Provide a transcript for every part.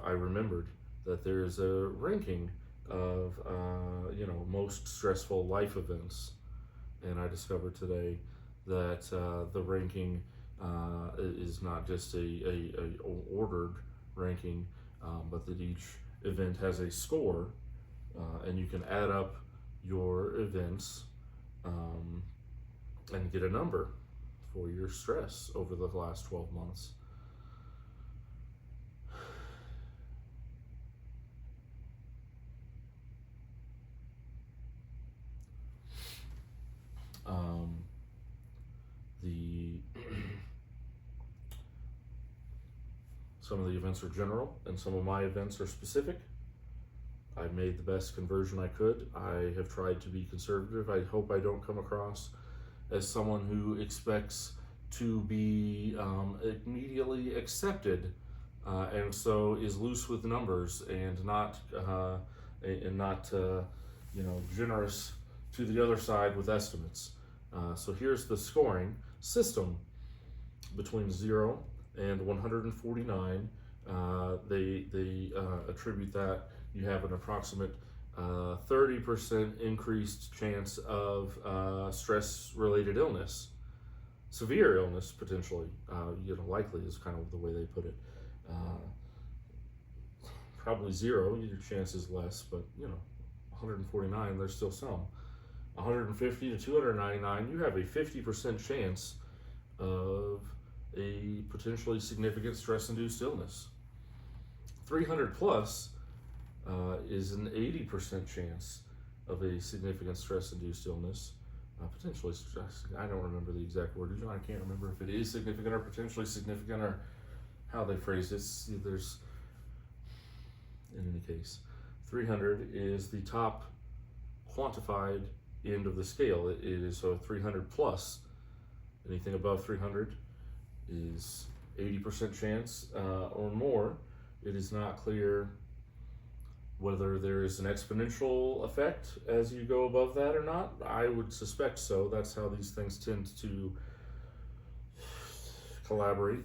I remembered that there is a ranking of most stressful life events, and I discovered today that the ranking is not just a ordered ranking, but that each event has a score, and you can add up your events and get a number for your stress over the last 12 months. The Some of the events are general, and some of my events are specific. I've made the best conversion I could. I have tried to be conservative. I hope I don't come across as someone who expects to be immediately accepted, and so is loose with numbers and not generous to the other side with estimates. So here's the scoring system between 0 and 149. They attribute that you have an approximate 30% increased chance of stress-related illness, severe illness potentially. Likely is kind of the way they put it. Probably 0, your chance is less, but 149, there's still some. 150 to 299, you have a 50% chance of a potentially significant stress-induced illness. 300 plus is an 80% chance of a significant stress-induced illness. Potentially stress, I don't remember the exact word. I can't remember if it is significant or potentially significant or how they phrase it. There's, in any case, 300 is the top quantified end of the scale. It is 300 plus. Anything above 300 is 80% chance or more. It is not clear whether there is an exponential effect as you go above that or not. I would suspect so. That's how these things tend to collaborate.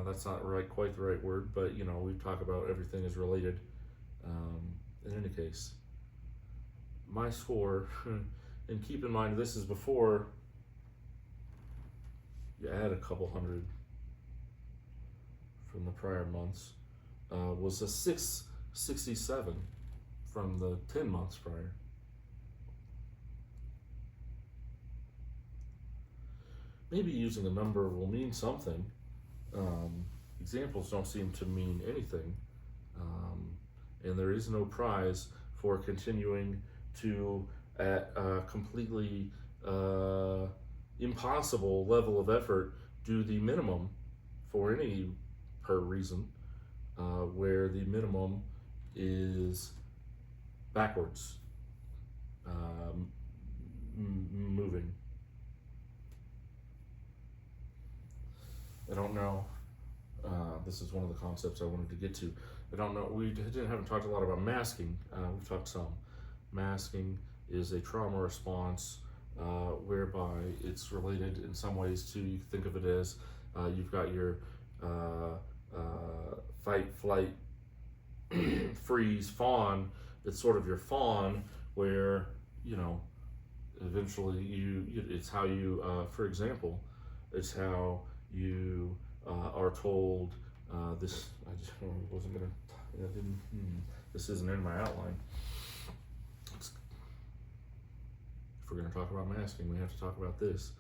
That's not quite the right word, but we talk about everything is related. In any case, my score, and keep in mind this is before you add a couple hundred from the prior months, was a 667 from the 10 months prior. Maybe using a number will mean something. Examples don't seem to mean anything. And there is no prize for continuing to, at a completely impossible level of effort, do the minimum for any per reason, where the minimum is backwards, moving. I don't know. This is one of the concepts I wanted to get to. I don't know. We haven't talked a lot about masking. We've talked some. Masking is a trauma response whereby it's related in some ways to, you can think of it as you've got your fight, flight, freeze, fawn. It's sort of your fawn where, eventually it's how you, for example, it's how you are told this. I just wasn't gonna. This isn't in my outline. If we're gonna talk about masking, we have to talk about this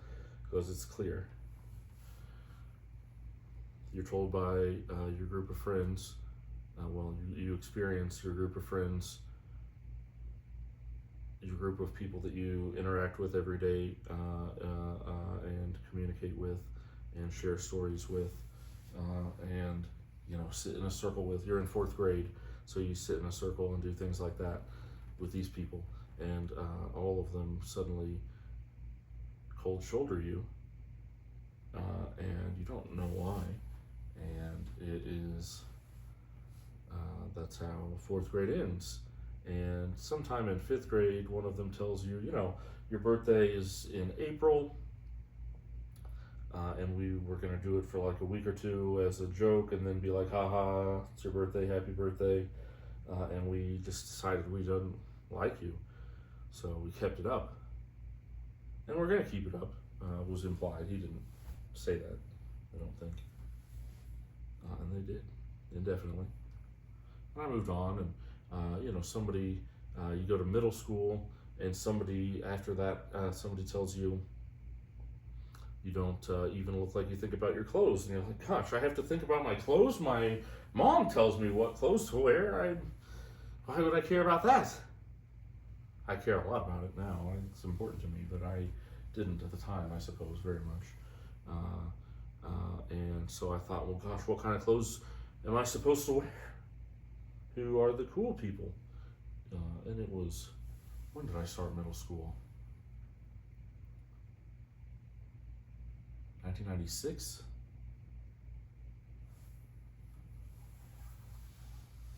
because it's clear. You're told by your group of friends. You experience your group of friends, your group of people that you interact with every day and communicate with and share stories with, and sit in a circle with. You're in 4th grade, so you sit in a circle and do things like that with these people, and all of them suddenly cold shoulder you, and you don't know why, and it is that's how 4th grade ends. And sometime in 5th grade, one of them tells you, your birthday is in April. and we were going to do it for like a week or two as a joke, and then be like, haha, it's your birthday, happy birthday. And we just decided we didn't like you, so we kept it up, and we're going to keep it up. Was implied. He didn't say that, I don't think. And they did, indefinitely. And I moved on, and somebody, you go to middle school, and somebody after that, somebody tells you, you don't even look like you think about your clothes. And you're like, gosh, I have to think about my clothes? My mom tells me what clothes to wear. Why would I care about that? I care a lot about it now. It's important to me, but I didn't at the time, I suppose, very much. And so I thought, well, gosh, what kind of clothes am I supposed to wear? Who are the cool people? And it was, when did I start middle school? 1996?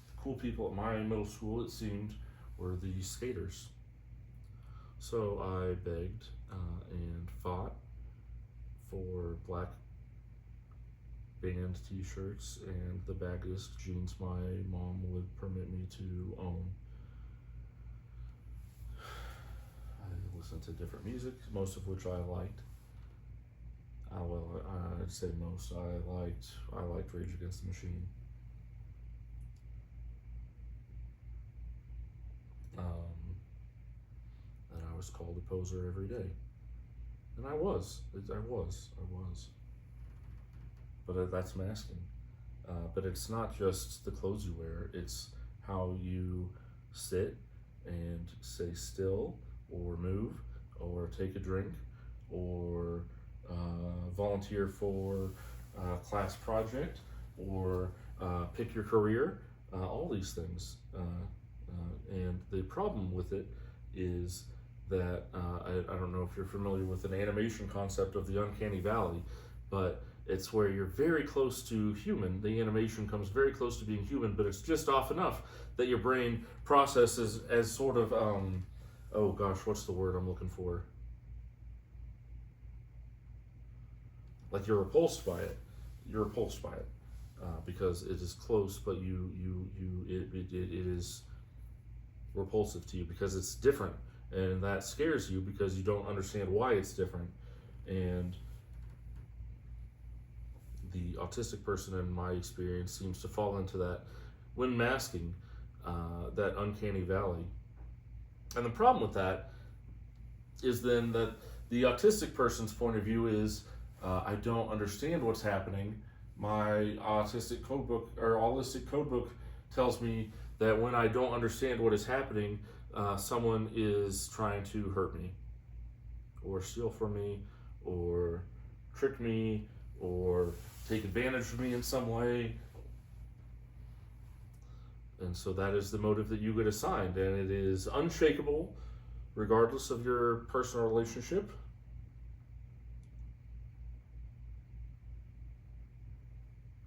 The cool people at my middle school, it seemed, were the skaters. So I begged and fought for black band t-shirts and the baggiest jeans my mom would permit me to own. I listened to different music, most of which I liked. I'd say most. I liked Rage Against the Machine. And I was called a poser every day. And I was. But that's masking. But it's not just the clothes you wear, it's how you sit and stay still, or move, or take a drink, or volunteer for a class project, or pick your career, all these things. And the problem with it is that, I don't know if you're familiar with an animation concept of the uncanny valley, but it's where you're very close to human. The animation comes very close to being human, but it's just off enough that your brain processes as sort of, oh gosh, what's the word I'm looking for? Like you're repulsed by it. Because it is close, but it is repulsive to you because it's different, and that scares you because you don't understand why it's different. And the autistic person, in my experience, seems to fall into that when masking, that uncanny valley. And the problem with that is then that the autistic person's point of view is, I don't understand what's happening. My autistic codebook tells me that when I don't understand what is happening, someone is trying to hurt me, or steal from me, or trick me, or take advantage of me in some way. And so that is the motive that you get assigned, and it is unshakable regardless of your personal relationship.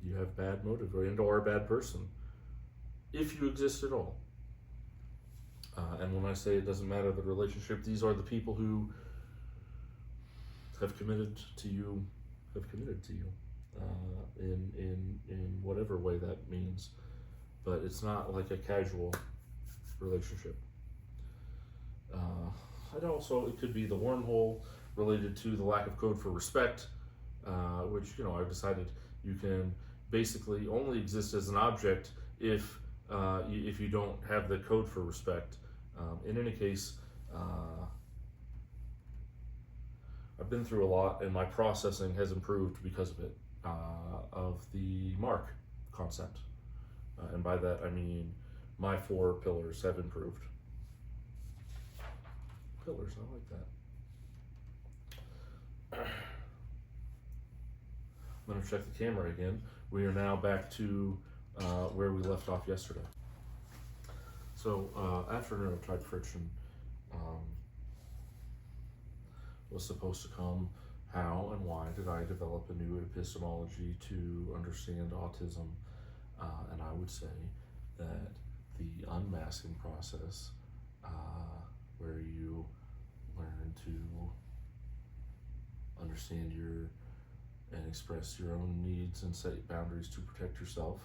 You have bad motive, or a bad person, if you exist at all. And when I say it doesn't matter the relationship, these are the people who have committed to you, in whatever way that means. But it's not like a casual relationship. It could be the wormhole related to the lack of code for respect, which, I've decided you can basically only exist as an object if you don't have the code for respect. In any case, I've been through a lot, and my processing has improved because of it, of the mark concept. And by that, I mean my 4 pillars have improved. Pillars, I like that. I'm going to check the camera again. We are now back to where we left off yesterday. So after neurotype friction was supposed to come, how and why did I develop a new epistemology to understand autism? And I would say that the unmasking process, where you learn to understand your and express your own needs and set boundaries to protect yourself.